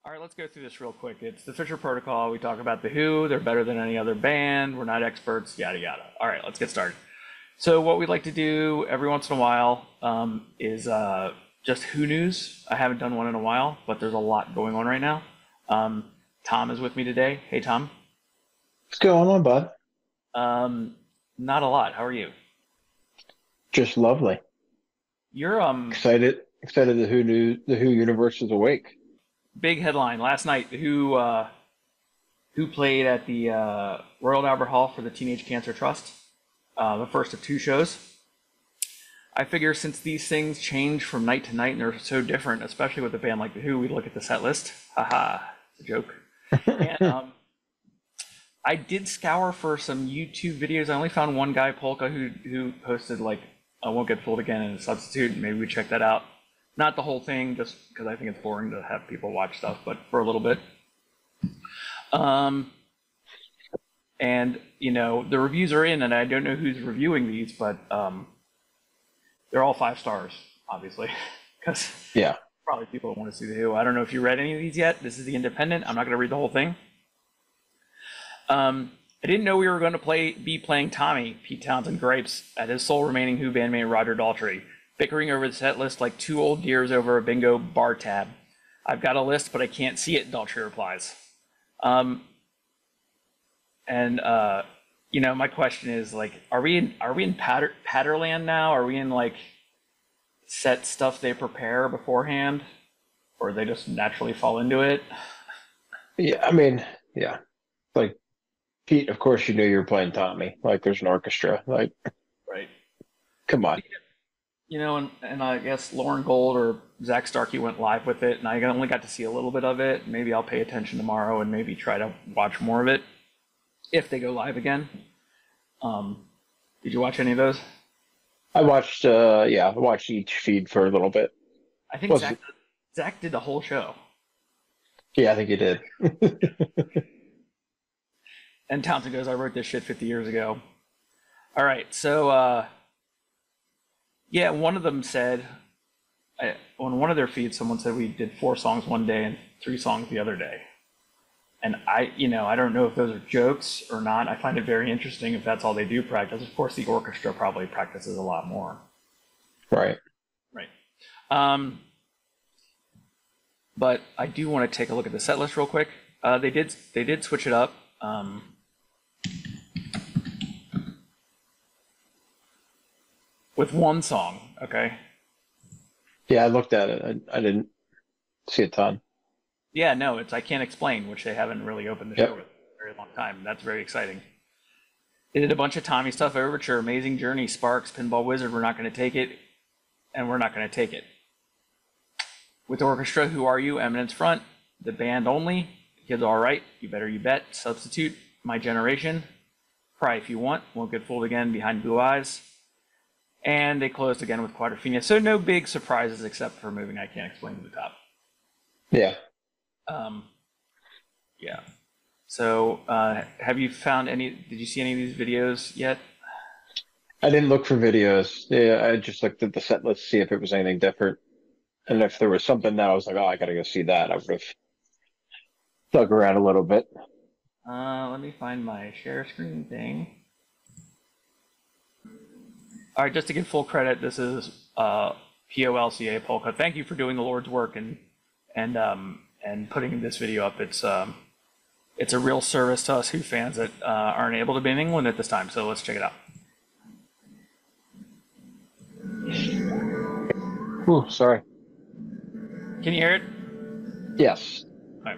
All right, let's go through this real quick. It's the Fisher Protocol. We talk about the Who. They're better than any other band. We're not experts, yada, yada. All right, let's get started. So what we like to do every once in a while is just Who news. I haven't done one in a while, but there's a lot going on right now. Tom is with me today. Hey, Tom. What's going on, bud? Not a lot. How are you? Just lovely. You're Excited that the Who universe is awake. big headline last night. Who played at the Royal Albert Hall for the Teenage Cancer Trust, the first of two shows. I figure since these things change from night to night and they're so different, especially with a band like The Who, we'd look at the set list. Haha, it's a joke. And I did scour for some YouTube videos. I only found one guy, Polka, who posted like "I Won't Get Fooled Again" and a substitute. Maybe we check that out. Not the whole thing, just because I think it's boring to have people watch stuff, but for a little bit. Um, and the reviews are in, and I don't know who's reviewing these, but they're all 5 stars, obviously, because Yeah. probably people want to see the Who. I don't know if you read any of these yet. This is the Independent. I'm not going to read the whole thing. I didn't know we were going to be playing Tommy, Pete Townsend gripes at his sole remaining Who bandmate Roger Daltrey, bickering over the set list like two old deers over a bingo bar tab. I've got a list, but I can't see it, Daltrey replies. My question is like, are we in Patterland now? Are we in like set stuff they prepare beforehand, or they just naturally fall into it? Yeah, I mean, yeah. Like Pete, of course you knew you were playing Tommy. Like there's an orchestra. Like, Right. come on. And I guess Lauren Gold or Zach Starkey went live with it, and I only got to see a little bit of it. Maybe I'll pay attention tomorrow and maybe try to watch more of it if they go live again. Did you watch any of those? I watched each feed for a little bit. I think Was Zach did the whole show, Yeah, I think you did. and Townsend goes, "I wrote this shit 50 years ago." All right, so yeah, one of them said on one of their feeds, someone said we did 4 songs one day and 3 songs the other day. And I don't know if those are jokes or not. I find it very interesting if that's all they do practice. Of course, the orchestra probably practices a lot more. Right. Right. But I do want to take a look at the set list real quick. They did switch it up. With one song, okay? Yeah, I looked at it. I didn't see a ton. Yeah, no, it's I Can't Explain, which they haven't really opened the show Yep. with in a very long time. That's very exciting. They did a bunch of Tommy stuff, Overture, Amazing Journey, Sparks, Pinball Wizard, We're Not Gonna Take It, and We're Not Gonna Take It. With orchestra, Who Are You, Eminence Front, The Band Only, Kids All Right, You Better You Bet, Substitute, My Generation, Cry If You Want, Won't Get Fooled Again, Behind Blue Eyes, and they closed again with Quadrophenia. So no big surprises except for moving I Can't Explain to the top. Yeah. Um, yeah. So have you found did you see any of these videos yet? I didn't look for videos. Yeah, I just looked at the set list to see if it was anything different. And if there was something that I was like, oh, I gotta go see that, I would have dug around a little bit. Let me find my share screen thing. All right, just to give full credit, this is POLCA Polka. Thank you for doing the Lord's work and putting this video up. It's a real service to us Who fans that aren't able to be in England at this time. So let's check it out. Ooh, sorry. Can you hear it? Yes. All right.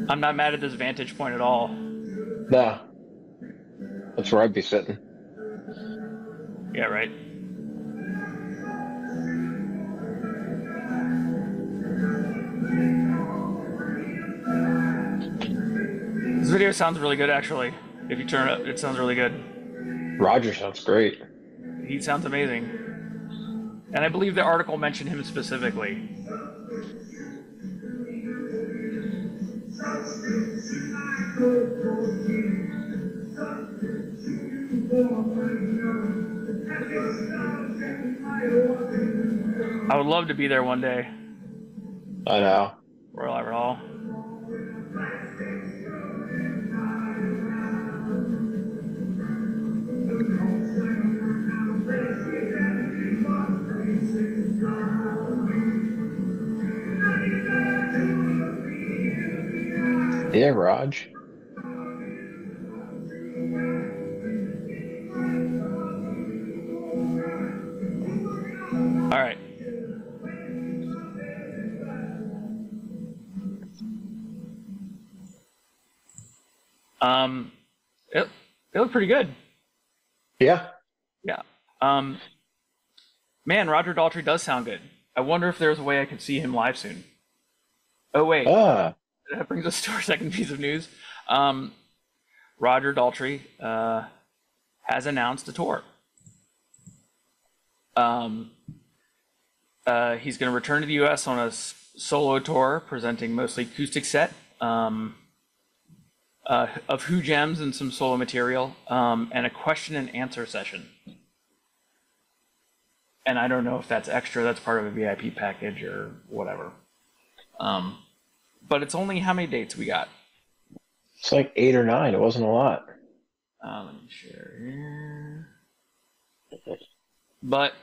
I'm not mad at this vantage point at all. No, that's where I'd be sitting. Yeah, right. This video sounds really good, actually. If you turn it up, it sounds really good. Roger sounds great. He sounds amazing. And I believe the article mentioned him specifically. I would love to be there one day. I know. Royal Albert Hall. Yeah, Raj. All right. Um, it looked pretty good. Yeah. Yeah. Man, Roger Daltrey does sound good. I wonder if there's a way I could see him live soon. Oh wait, Ah, that brings us to our second piece of news. Roger Daltrey has announced a tour. He's going to return to the U.S. on a solo tour, presenting mostly acoustic set of Who Gems and some solo material, and a question and answer session. And I don't know if that's extra, that's part of a VIP package or whatever. But it's only how many dates we got? it's like 8 or 9. It wasn't a lot. Let me share here. But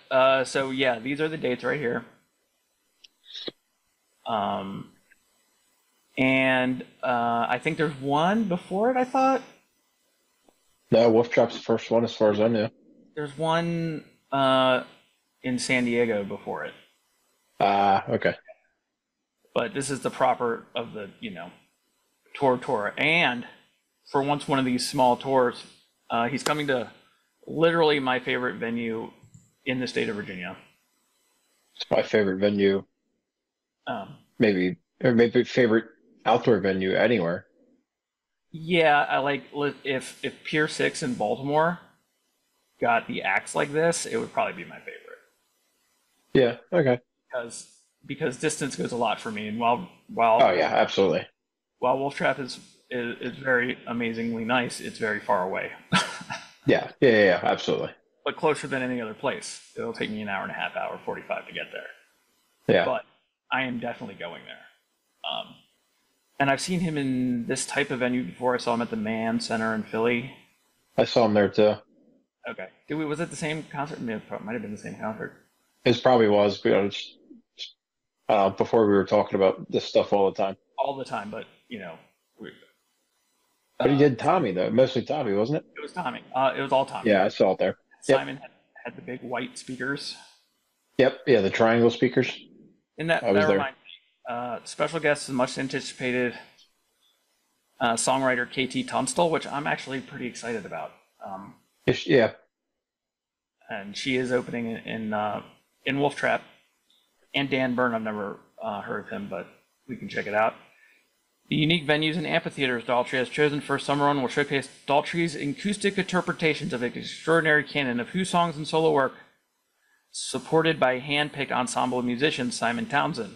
so yeah, these are the dates right here. And I think there's one before it, I thought. No, Wolf Trap's the first one as far as I knew. There's one in San Diego before it. Ah, okay. But this is the proper of the, tour. And for once one of these small tours, he's coming to literally my favorite venue in the state of Virginia. It's my favorite venue, Um, maybe, or maybe favorite outdoor venue anywhere. yeah, I like if Pier 6 in Baltimore got the acts like this, it would probably be my favorite. Yeah, okay. Because distance goes a lot for me, and while Oh yeah, absolutely. while Wolf Trap is very amazingly nice, it's very far away, Yeah, yeah, yeah, yeah, absolutely. but closer than any other place. It'll take me an hour and a half, hour 45 to get there, Yeah. but I am definitely going there. And I've seen him in this type of venue before. I saw him at the Mann Center in Philly. I saw him there too. Okay, was it the same concert? It might have been the same concert. It probably was, before we were talking about this stuff all the time. All the time, but we, But he did Tommy though, mostly Tommy, wasn't it? it was Tommy. It was all Tommy. Yeah, I saw it there. Yep. Simon had the big white speakers. Yep, yeah, the triangle speakers. And that I was there. reminds me, special guest is much anticipated songwriter KT Tunstall, which I'm actually pretty excited about. Yeah, And she is opening in Wolf Trap. And Dan Byrne, I've never heard of him, but we can check it out. The unique venues and amphitheaters Daltrey has chosen for Summer Run will showcase Daltrey's acoustic interpretations of an extraordinary canon of Who songs and solo work, supported by a hand-picked ensemble of musicians: Simon Townsend,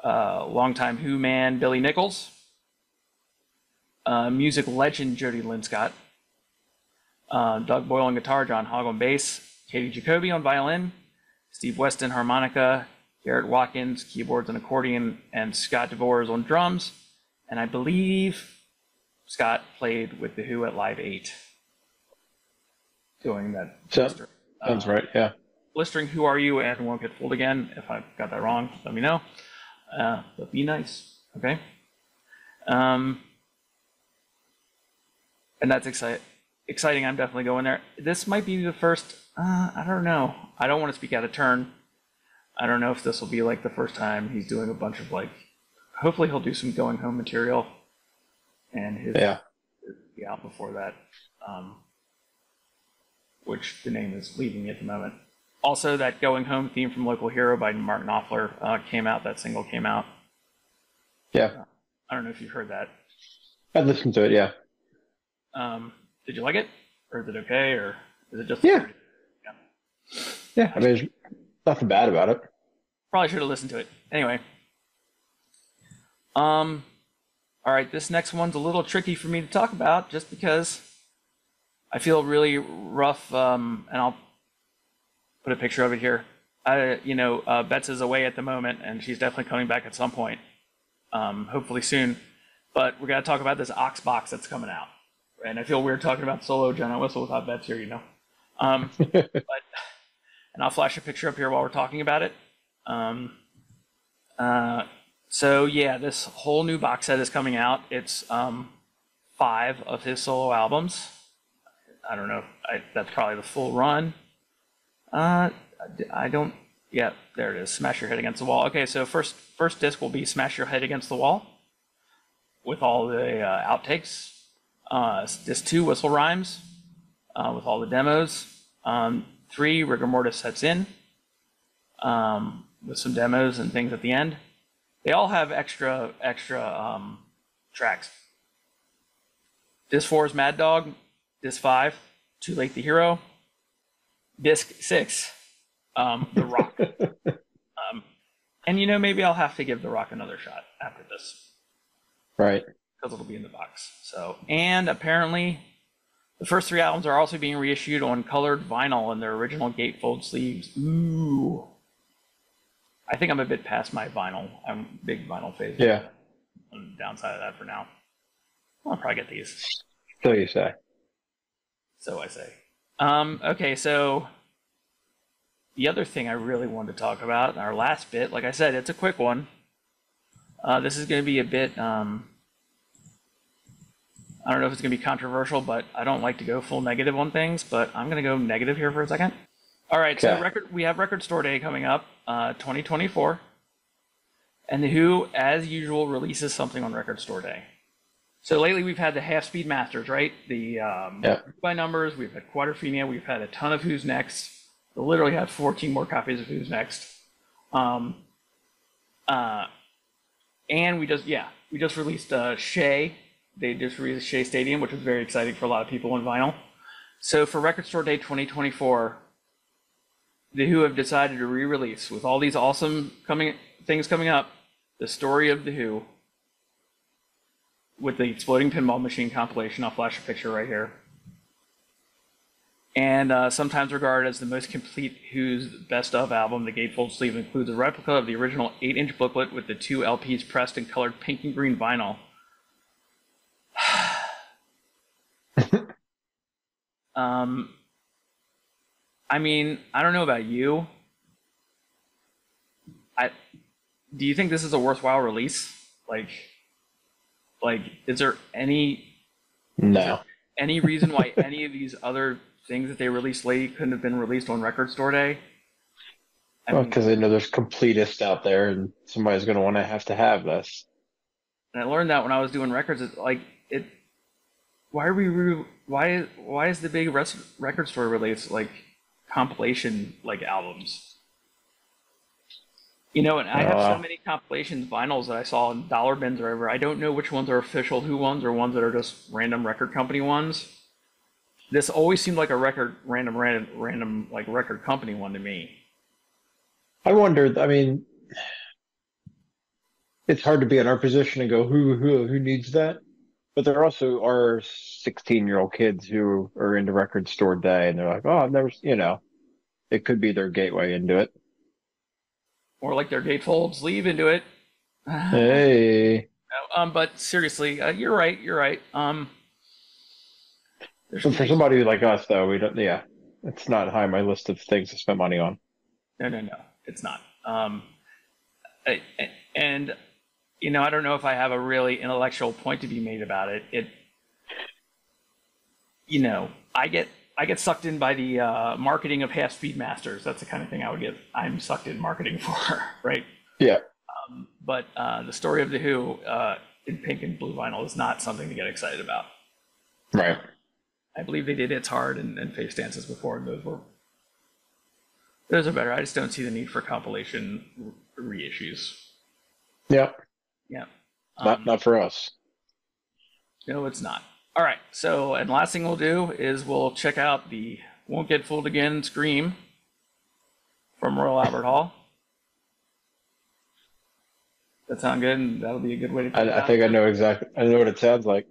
longtime Who man Billy Nichols, music legend Jody Lynn Scott, Doug Boyle on guitar, John Hogg on bass, Katie Jacoby on violin, Steve Weston harmonica, Garrett Watkins keyboards and accordion, and Scott DeVore on drums. And I believe Scott played with the Who at Live 8, doing that. Sounds right. Yeah. Blistering Who Are You and Won't Get Fooled Again. If I got that wrong, let me know. But be nice, okay? And that's exciting. I'm definitely going there. This might be the first. I don't know. I don't want to speak out of turn. I don't know if this will be like the first time he's doing a bunch of hopefully he'll do some Going Home material, and his be out before that, which the name is leaving me at the moment. Also, that Going Home theme from Local Hero by Mark Knopfler came out. That single came out. Yeah. I don't know if you've heard that. I listened to it. Yeah. Did you like it, or is it okay, or is it just? Yeah. Yeah. I mean, there's nothing bad about it. Probably should have listened to it. Anyway. All right, this next one's a little tricky for me to talk about just because I feel really rough, and I'll put a picture of it here. Bets is away at the moment, and she's definitely coming back at some point, hopefully soon. But we got to talk about this Ox box that's coming out. And I feel weird talking about solo Giant Whistle without Bets here, But and I'll flash a picture up here while we're talking about it. So yeah, this whole new box set is coming out. It's 5 of his solo albums. I don't know. That's probably the full run. I don't. Yeah, there it is. Smash Your Head Against the Wall. Okay, so first disc will be Smash Your Head Against the Wall with all the outtakes. Disc 2, Whistle Rhymes, with all the demos. 3, Rigor Mortis Sets In, with some demos and things at the end. They all have extra tracks. Disc 4 is Mad Dog. Disc 5, Too Late the Hero. Disc 6, The Rock. And maybe I'll have to give The Rock another shot after this. Right. Because it'll be in the box. So, and apparently the first 3 albums are also being reissued on colored vinyl in their original gatefold sleeves. Ooh. I think I'm a bit past my vinyl. I'm a big vinyl phase. Yeah. On the downside of that for now. I'll probably get these. So you say. So I say. Okay, so the other thing I really wanted to talk about, our last bit, like I said, it's a quick one. This is going to be a bit, I don't know if it's going to be controversial, but I don't like to go full negative on things, but I'm going to go negative here for a second. All right, Okay. so we have Record Store Day coming up, 2024. And The Who, as usual, releases something on Record Store Day. So lately we've had the Half Speed Masters, right? The by numbers, we've had Quadrophenia, we've had a ton of Who's Next. We literally had 14 more copies of Who's Next. And we just released Shea. They just released Shea Stadium, which was very exciting for a lot of people on vinyl. So for Record Store Day 2024, The Who have decided to re-release, with all these awesome things coming up, the story of The Who, with the Exploding Pinball Machine compilation. I'll flash a picture right here. And sometimes regarded as the most complete Who's Best Of album, the gatefold sleeve includes a replica of the original 8-inch booklet with the 2 LPs pressed and colored pink and green vinyl. I mean, I don't know about you. Do you think this is a worthwhile release? Like, is there any reason why any of these other things that they released late couldn't have been released on Record Store Day? Well, because I know there's completists out there, and somebody's going to want to have this. And I learned that when I was doing records. It's like it. Why is the big record store release like compilation like albums? And I have so many compilations, vinyls that I saw in dollar bins or whatever. I don't know which ones are official Who ones or ones that are just random record company ones. This always seemed like a random like record company one to me. I wondered. I mean, it's hard to be in our position and go, who needs that? But there also are 16-year-old kids who are into Record Store Day, and they're like, oh, I've never, it could be their gateway into it. Or like their gatefold sleeve into it. Hey. But seriously, you're right. For somebody like us, though, we don't. Yeah, it's not high on my list of things to spend money on. No, it's not. And I don't know if I have a really intellectual point to be made about it. I get sucked in by the marketing of Half Speed Masters. That's the kind of thing I'm sucked in marketing for, right? Yeah. But the story of The Who in pink and blue vinyl is not something to get excited about. Right. I believe they did It's Hard and Face Dances before, and those are better. I just don't see the need for compilation reissues. Yeah. Yeah. Not for us. No, it's not. All right. So, and last thing we'll do is we'll check out the Won't Get Fooled Again Scream from Royal Albert Hall. That sound good? And that'll be a good way to. I think I know exactly. I know what it sounds like.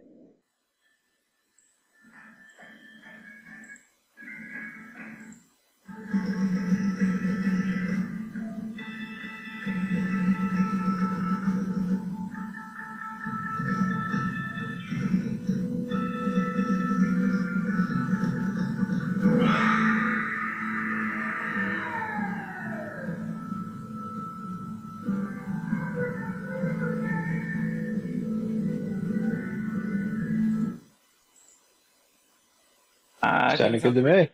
I think Sounded good to me.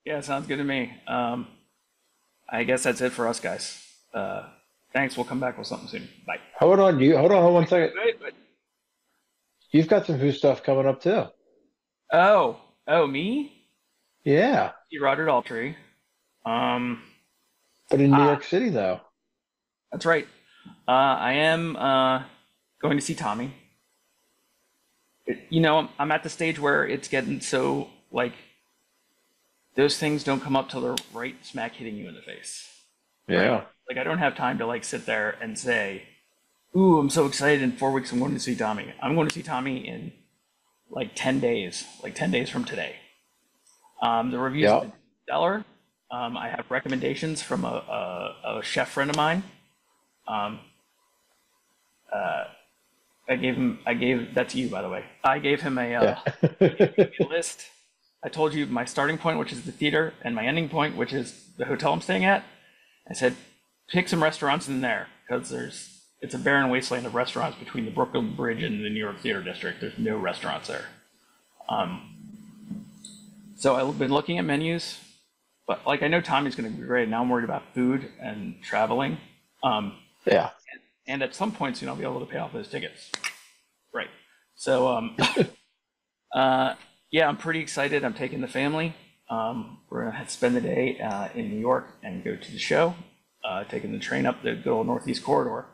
yeah, sounds good to me. I guess that's it for us guys. Thanks. We'll come back with something soon. Bye. Hold on one second. Wait. You've got some Who stuff coming up too. Oh, me? Yeah, Roger Daltrey. Um, but in New ah, York City though. that's right. I am going to see Tommy. I'm at the stage where it's getting so like those things don't come up till they're right smack hitting you in the face, right? Yeah. Like I don't have time to like sit there and say, "Ooh, I'm so excited! In 4 weeks, I'm going to see Tommy." I'm going to see Tommy in like 10 days, like 10 days from today. The reviews have Yeah. been stellar. I have recommendations from a chef friend of mine. Um, uh, I gave that to you, by the way. I gave him Yeah. a list. I told you my starting point, which is the theater, and my ending point, which is the hotel I'm staying at. I said, pick some restaurants in there because it's a barren wasteland of restaurants between the Brooklyn Bridge and the New York Theater District. There's no restaurants there. So I've been looking at menus, but like I know Tommy's going to be great. Now I'm worried about food and traveling. Um, Yeah. and at some point soon I'll be able to pay off those tickets. Right. So yeah, I'm pretty excited. I'm taking the family. We're gonna spend the day in New York and go to the show. Taking the train up the good old Northeast Corridor,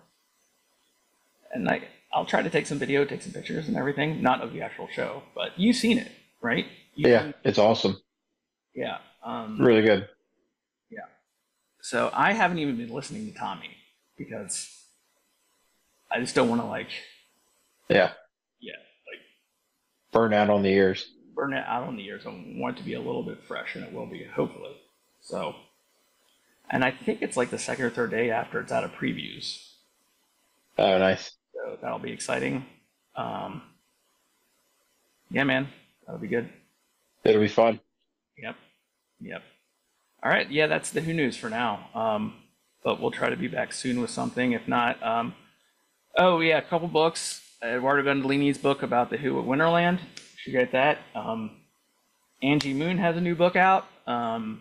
and I'll try to take some video, take some pictures and everything. Not of the actual show, but you've seen it, right? Yeah. It's awesome. Yeah. Really good. Yeah. So I haven't even been listening to Tommy because I just don't want to Yeah. yeah, like Burn out on the ears. burn it out on the ears. I want it to be a little bit fresh, and it will be, hopefully. So, and I think it's like the second or third day after it's out of previews. Oh, nice. So that'll be exciting. Um, yeah, man, that'll be good. It'll be fun. Yep. Yep. All right. Yeah, that's the Who News for now. But we'll try to be back soon with something. If not, oh yeah, a couple books. Eduardo Gondolini's book about the Who at Winterland. You should get that. Angie Moon has a new book out, and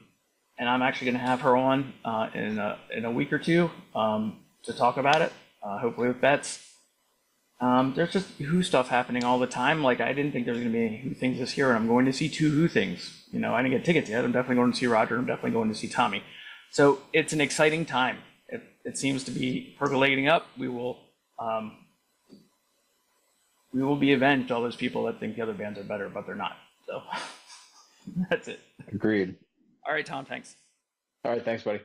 I'm actually going to have her on in a week or two to talk about it. Hopefully with bets. There's just Who stuff happening all the time. Like I didn't think there was going to be any Who things this year, and I'm going to see 2 Who things. I didn't get tickets yet. I'm definitely going to see Roger. I'm definitely going to see Tommy. So it's an exciting time. It seems to be percolating up. We will be avenged all those people that think the other bands are better, but they're not. So that's it. Agreed. All right, Tom. Thanks. All right. Thanks, buddy.